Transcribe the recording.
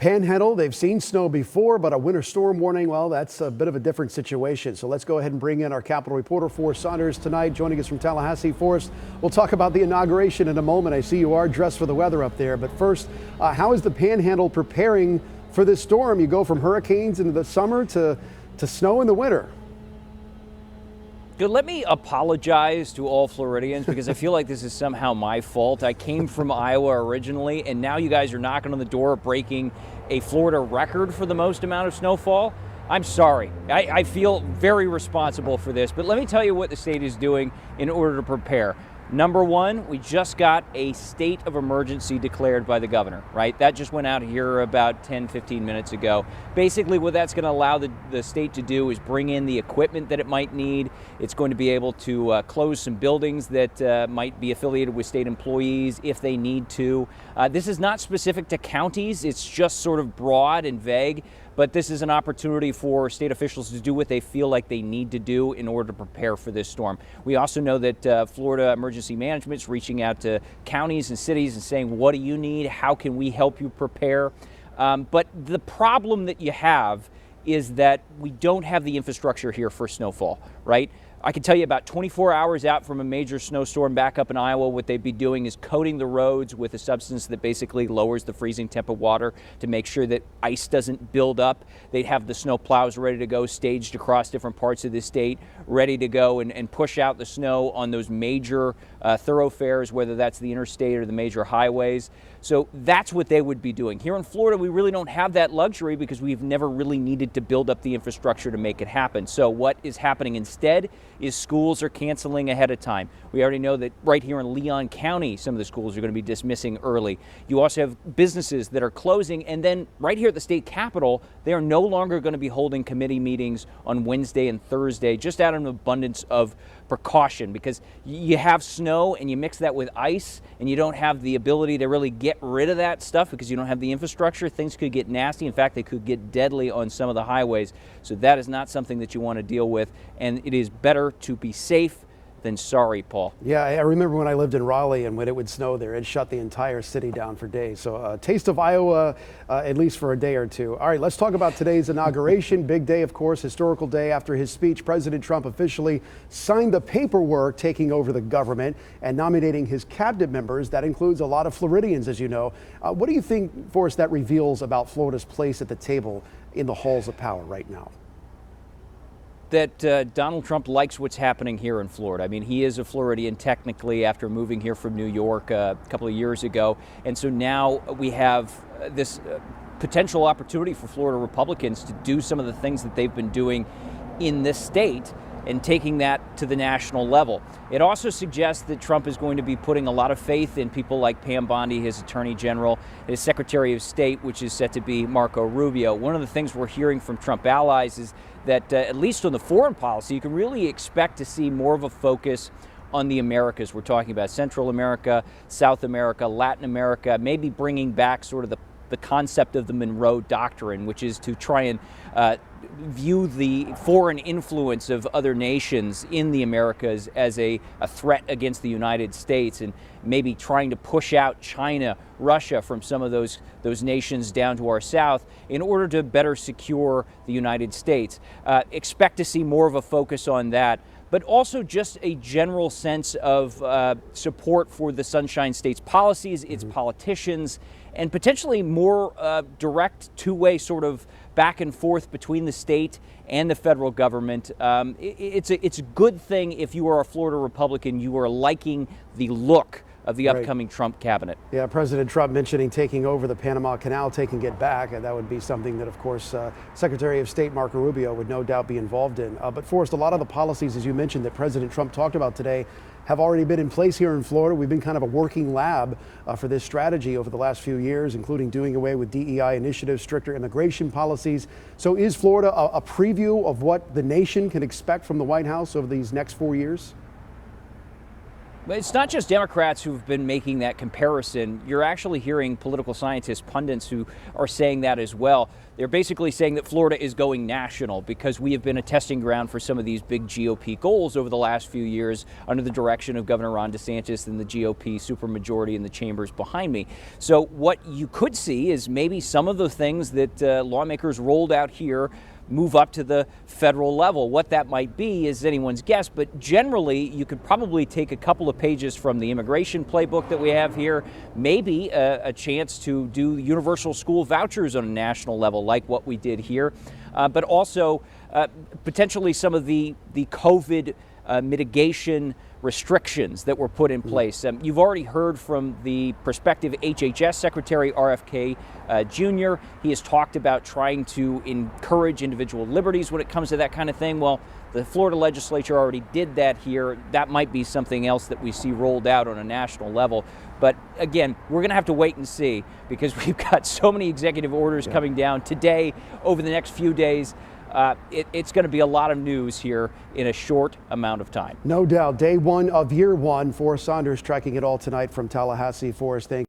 Panhandle, they've seen snow before, but a winter storm warning, well, that's a bit of a different situation. So let's go ahead and bring in our Capitol reporter, Forrest Saunders, tonight, joining us from Tallahassee. Forrest, we'll talk about the inauguration in a moment. I see you are dressed for the weather up there. But first, how is the Panhandle preparing for this storm? You go from hurricanes into the summer to snow in the winter. Good. Let me apologize to all Floridians because I feel like this is somehow my fault. I came from Iowa originally, and now you guys are knocking on the door breaking a Florida record for the most amount of snowfall. I'm sorry. I feel very responsible for this, but let me tell you what the state is doing in order to prepare. Number one, we just got a state of emergency declared by the governor, right? That just went out here about 10, 15 minutes ago. Basically, what that's going to allow the state to do is bring in the equipment that it might need. It's going to be able to close some buildings that might be affiliated with state employees if they need to. This is not specific to counties. It's just sort of broad and vague. But this is an opportunity for state officials to do what they feel like they need to do in order to prepare for this storm. We also know that Florida Emergency Management is reaching out to counties and cities and saying, what do you need? How can we help you prepare? But the problem that you have is that we don't have the infrastructure here for snowfall, right? I can tell you about 24 hours out from a major snowstorm back up in Iowa, what they'd be doing is coating the roads with a substance that basically lowers the freezing temp of water to make sure that ice doesn't build up. They'd have the snow plows ready to go, staged across different parts of the state, ready to go and push out the snow on those major thoroughfares, whether that's the interstate or the major highways. So that's what they would be doing. Here in Florida, we really don't have that luxury because we've never really needed to build up the infrastructure to make it happen. So what is happening instead is schools are canceling ahead of time. We already know that right here in Leon County, some of the schools are going to be dismissing early. You also have businesses that are closing, and then right here at the state capitol, they are no longer going to be holding committee meetings on Wednesday and Thursday, just out of an abundance of precaution, because you have snow and you mix that with ice and you don't have the ability to really get rid of that stuff because you don't have the infrastructure. Things could get nasty. In fact, they could get deadly on some of the highways. So that is not something that you want to deal with, and it is better to be safe than sorry, Paul. Yeah, I remember when I lived in Raleigh and when it would snow there, it shut the entire city down for days. So a taste of Iowa, at least for a day or two. All right, let's talk about today's inauguration. Big day, of course, historical day. After his speech, President Trump officially signed the paperwork taking over the government and nominating his cabinet members. That includes a lot of Floridians, as you know. What do you think, Forrest, that reveals about Florida's place at the table in the halls of power right now? That Donald Trump likes what's happening here in Florida. I mean, he is a Floridian technically after moving here from New York a couple of years ago. And so now we have this potential opportunity for Florida Republicans to do some of the things that they've been doing in this state and taking that to the national level. It also suggests that Trump is going to be putting a lot of faith in people like Pam Bondi, his Attorney General, his Secretary of State, which is set to be Marco Rubio. One of the things we're hearing from Trump allies is that at least on the foreign policy, you can really expect to see more of a focus on the Americas. We're talking about Central America, South America, Latin America, maybe bringing back sort of the concept of the Monroe Doctrine, which is to try and view the foreign influence of other nations in the Americas as a threat against the United States, and maybe trying to push out China, Russia from some of those nations down to our south in order to better secure the United States. Expect to see more of a focus on that, but also just a general sense of support for the Sunshine State's policies, its politicians, and potentially more direct two-way sort of back and forth between the state and the federal government. It's a good thing if you are a Florida Republican, you are liking the look of the upcoming Trump cabinet. Yeah, President Trump mentioning taking over the Panama Canal, taking it back, and that would be something that, of course, Secretary of State Marco Rubio would no doubt be involved in. But Forrest, a lot of the policies, as you mentioned, that President Trump talked about today have already been in place here in Florida. We've been kind of a working lab for this strategy over the last few years, including doing away with DEI initiatives, stricter immigration policies. So is Florida a preview of what the nation can expect from the White House over these next 4 years? But it's not just Democrats who've been making that comparison. You're actually hearing political scientists, pundits who are saying that as well. They're basically saying that Florida is going national because we have been a testing ground for some of these big GOP goals over the last few years under the direction of Governor Ron DeSantis and the GOP supermajority in the chambers behind me. So what you could see is maybe some of the things that lawmakers rolled out here move up to the federal level. What that might be is anyone's guess, but generally you could probably take a couple of pages from the immigration playbook that we have here, maybe a chance to do universal school vouchers on a national level like what we did here, but also potentially some of the COVID mitigation restrictions that were put in place. You've already heard from the prospective HHS Secretary RFK Jr. He has talked about trying to encourage individual liberties when it comes to that kind of thing. Well, the Florida legislature already did that here. That might be something else that we see rolled out on a national level. But again, we're going to have to wait and see because we've got so many executive orders coming down today, over the next few days. It's going to be a lot of news here in a short amount of time. No doubt. Day one of year one. Forrest Saunders tracking it all tonight from Tallahassee. Forrest, thank you.